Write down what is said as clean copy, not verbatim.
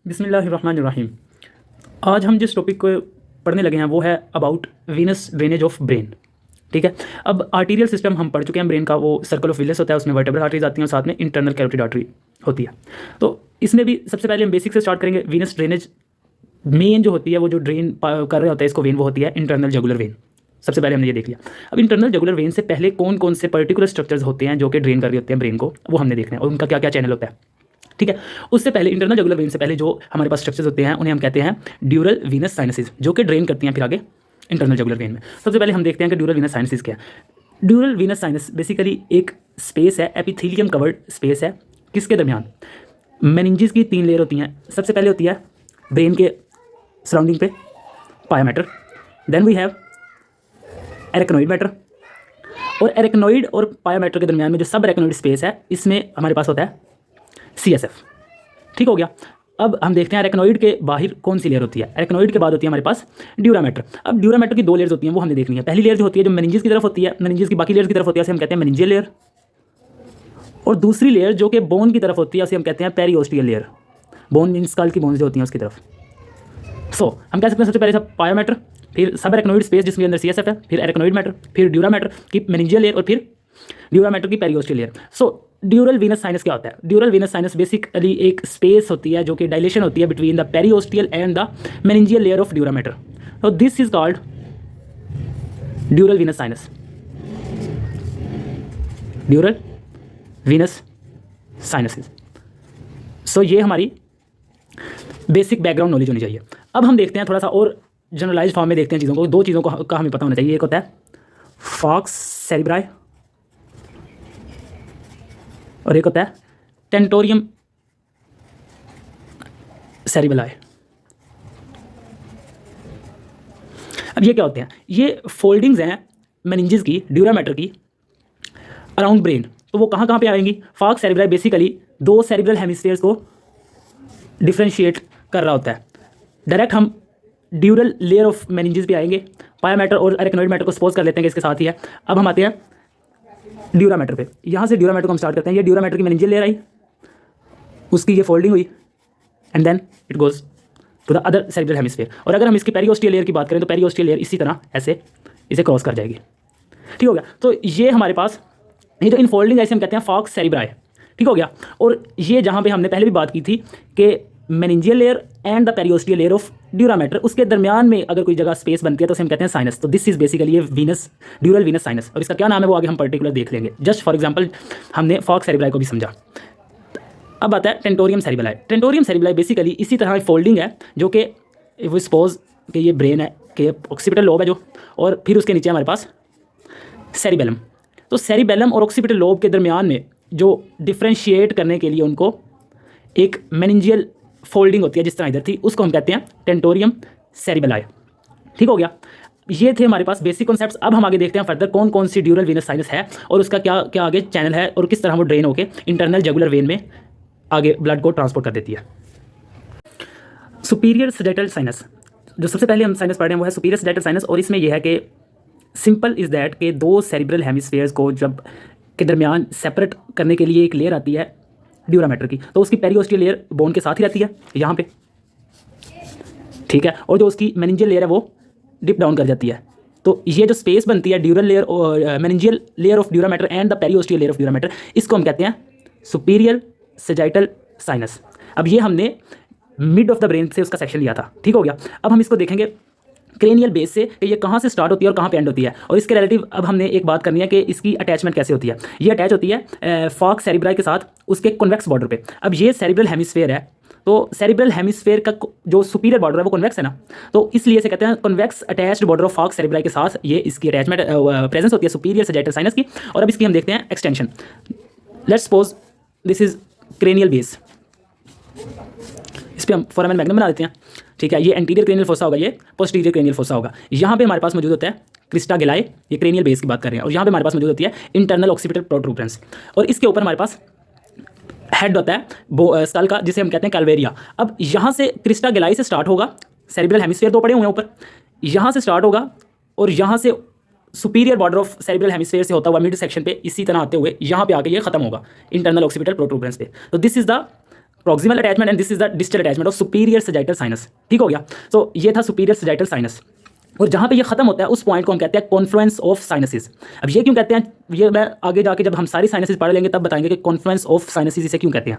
बिस्मिल्लाहिर्रहमानिर्रहीम। आज हम जिस टॉपिक को पढ़ने लगे हैं वो है about Venus drainage of brain. ठीक है, अब आर्टीरियल सिस्टम हम पढ़ चुके हैं ब्रेन का, वो सर्कल ऑफ विलियस होता है, उसमें वर्टेब्रल आर्टरीज आती हैं और साथ में इंटरनल कैरोटिड आर्टरी होती है। तो इसमें भी सबसे पहले हम बेसिक से स्टार्ट करेंगे। वीनस ड्रेनेज मेन जो होती है, वो जो ड्रेन कर रहे होता है इसको वेन, वो होती है इंटरनल जगुलर वेन। सबसे पहले हमने ये देख लिया। अब इंटरनल जगुलर वेन से पहले कौन कौन से पर्टिकुलर स्ट्रक्चर्स होते हैं जो कि ड्रेन कर रहे होते हैं ब्रेन को, वो हमने देखना है और उनका क्या क्या चैनल होता है। ठीक है, उससे पहले इंटरनल जगुलर वेन से पहले जो हमारे पास स्ट्रक्चर्स होते हैं उन्हें हम कहते हैं ड्यूरल वीनस साइनसेस, जो कि ड्रेन करती हैं फिर आगे इंटरनल जगुलर वेन में। सबसे पहले हम देखते हैं कि ड्यूरल वीनस साइनसेस क्या है। ड्यूरल वीनस साइनस बेसिकली एक स्पेस है, एपिथेलियम कवर्ड स्पेस है, किसके दरमियान मेनिंजेस की 3 लेयर होती हैं। सबसे पहले होती है ब्रेन के सराउंडिंग पे pia matter, then we have arachnoid matter, और एरेक्नोइड और पाया मैटर के दरमियान में जो सब एरेक्नोइड स्पेस है इसमें हमारे पास होता है CSF। ठीक हो गया। अब हम देखते हैं एरेक्नोइड के बाहर कौन सी लेयर होती है। एरेक्नोइड के बाद होती है हमारे पास ड्यूरा मैटर। अब ड्यूरा मैटर की 2 लेयर्स होती हैं, वो हमने देखनी है। पहली लेयर जो होती है जो मेनिंजेस की तरफ होती है, मेनिंजेस की बाकी लेयर्स की तरफ होती है, उसे हम कहते हैं मेनिंजियल लेयर। और दूसरी लेयर जो कि बोन की तरफ होती है उसे हम कहते हैं पेरिओस्टियल लेयर, बोन इन स्कल की बोन्स जो होती हैं उसकी तरफ। हम कह सकते हैं सबसे पहले सब पाया मैटर, फिर सब एरेक्नोइड स्पेस जिसके अंदर CSF है, फिर एरेक्नोइड मैटर, फिर ड्यूरा मैटर की मेनिंजियल लेयर और फिर ड्यूरा मैटर की periosteal layer. Dural venous sinus क्या होता है? ड्यूरल वीनस साइनस बेसिकली एक स्पेस होती है जो कि डायलेशन होती है between the periosteal and the meningeal layer of dura matter. So this is called dural venous sinus. Dural venous sinuses. So ये हमारी बेसिक बैकग्राउंड नॉलेज होनी चाहिए। अब हम देखते हैं थोड़ा सा और जनरलाइज फॉर्म में देखते हैं चीज़ों को। 2 चीज़ों का हमें पता होना चाहिए। एक होता है फॉक्स सेरिब्राई और एक होता है टेंटोरियम सेरिबेलाई। अब ये क्या होते हैं? ये फोल्डिंग्स हैं मेनिंजेस की, ड्यूरा मैटर की, अराउंड ब्रेन। तो वो कहाँ कहाँ पे आएंगी? Falx cerebri basically 2 cerebral hemispheres को डिफ्रेंशिएट कर रहा होता है। डायरेक्ट हम ड्यूरल लेयर ऑफ मेनिंजेस पे आएंगे। पाया मैटर और एरेक्नोइड मैटर को सपोज कर लेते हैं कि इसके साथ ही है। अब हम आते हैं ड्यूरा मैटर पे। यहाँ से ड्यूरा मैटर को हम स्टार्ट करते हैं। ये ड्यूरा मैटर की मेनिंजियल लेयर आई, उसकी ये फोल्डिंग हुई and then it goes to the other cerebral hemisphere. और अगर हम इसकी पेरिओस्टियल लेयर की बात करें तो पेरिओस्टियल लेयर इसी तरह ऐसे इसे क्रॉस कर जाएगी। ठीक हो गया। तो ये हमारे पास ये जो इनफोल्डिंग ऐसे हम कहते हैं फॉक्स सेरिब्राई। ठीक हो गया। और ये जहाँ पे हमने पहले भी बात की थी कि meningeal layer and the पेरिओस्टियल layer of dura matter, उसके दरमियान में अगर कोई जगह स्पेस बनती है तो उसे हम कहते हैं साइनस। तो दिस इज बेसिकली ये वीनस, ड्यूरल वीनस साइनस। और इसका क्या नाम है वो आगे हम पर्टिकुलर देख लेंगे। जस्ट फॉर एग्जांपल हमने फॉक्स सेरिब्राई को भी समझा। अब आता है tentorium cerebelli. Tentorium cerebelli basically इसी तरह फोल्डिंग है जो कि वो सपोज कि ये ब्रेन है, कि ऑक्सीपिटल लोब है जो, और फिर उसके नीचे हमारे पास सेरिबेलम। तो सेरिबेलम और ऑक्सीपिटल लोब के दरमियान में जो डिफ्रेंशिएट करने के लिए उनको एक मेनिंजियल फोल्डिंग होती है जिस तरह इधर थी, उसको हम कहते हैं टेंटोरियम सेरिबेलाई। ठीक हो गया। ये थे हमारे पास बेसिक कॉन्सेप्ट्स। अब हम आगे देखते हैं फर्दर कौन कौन सी ड्यूरल वीनस साइनस है और उसका क्या क्या आगे चैनल है और किस तरह वो ड्रेन होकर इंटरनल जगुलर वेन में आगे ब्लड को ट्रांसपोर्ट कर देती है। सुपीरियर सजेटल साइनस, जो सबसे पहले हम साइनस पढ़ रहे हैं वो है सुपीरियर सजेटल साइनस। और इसमें यह है कि सिंपल इज़ दैट के 2 सेरिब्रल हेमिस्फीयर्स को जब के दरमियान सेपरेट करने के लिए एक लेयर आती है ड्यूरा मैटर की, तो उसकी पेरिओस्टियल लेयर बोन के साथ ही रहती है यहाँ पे। ठीक है। और जो उसकी मेनिंजियल लेयर है वो डिप डाउन कर जाती है। तो ये जो स्पेस बनती है ड्यूरल लेयर और meningeal layer of dura matter and the पेरिओस्टियल layer of dura matter, इसको हम कहते हैं सुपीरियर सजाइटल साइनस। अब ये हमने मिड ऑफ द ब्रेन से उसका सेक्शन लिया था। ठीक हो गया। अब हम इसको देखेंगे क्रेनियल बेस से कि ये कहाँ से स्टार्ट होती है और कहाँ पे एंड होती है। और इसके रिलेटिव अब हमने एक बात करनी है कि इसकी अटैचमेंट कैसे होती है। ये अटैच होती है फॉक्स सेरिब्राई के साथ उसके कॉन्वेक्स बॉर्डर पे। अब ये सेरिब्रल हेमिस्फीयर है, तो सेरिब्रल हेमिस्फीयर का जो सुपीरियर बॉर्डर है वो कॉन्वेक्स है ना, तो इसलिए इसे कहते हैं convex attached border of falx cerebri के साथ ये इसकी अटैचमेंट प्रेजेंस होती है सुपीरियर सजाइटल साइनस की। और अब इसकी हम देखते हैं extension. Let's suppose this is cranial base, इस पर हम फोरामेन मैग्नम बना देते हैं। ठीक है। ये एंटीरियर क्रेनियल फोसा होगा, ये पोस्टीरियर क्रेनियल फोसा होगा। यहाँ पे हमारे पास मौजूद होता है क्रिस्टा गिलाई, ये क्रेनियल बेस की बात कर रहे हैं। और यहाँ पे हमारे पास मौजूद होती है इंटरनल ऑक्सीपिटल प्रोट्रूबरेंस। और इसके ऊपर हमारे पास हेड होता है स्कल का, जिसे हम कहते हैं कैलवेरिया। अब यहाँ से क्रिस्टा गिलाई से स्टार्ट होगा, सेरिब्रल हेमिस्फीयर 2 पड़े हुए हैं ऊपर, यहाँ से स्टार्ट होगा और यहाँ से superior border of cerebral hemisphere से होता हुआ मिड सेक्शन पे इसी तरह आते हुए यहाँ पे आके ये खत्म होगा इंटरनल ऑक्सीपिटल प्रोट्रूबरेंस पे। तो this is the proximal attachment and this is the distal attachment of superior sagittal sinus. ठीक हो गया। तो ये था सुपीरियर सजाइटल साइनस, और जहाँ पे ये खत्म होता है उस पॉइंट को हम कहते हैं कॉन्फ्लुएंस ऑफ साइनसिस। अब ये क्यों कहते हैं, ये मैं आगे जाके जब हम सारी साइनसिस पढ़ लेंगे तब बताएंगे कि कॉन्फ्लुएंस ऑफ साइनसिस इसे क्यों कहते हैं।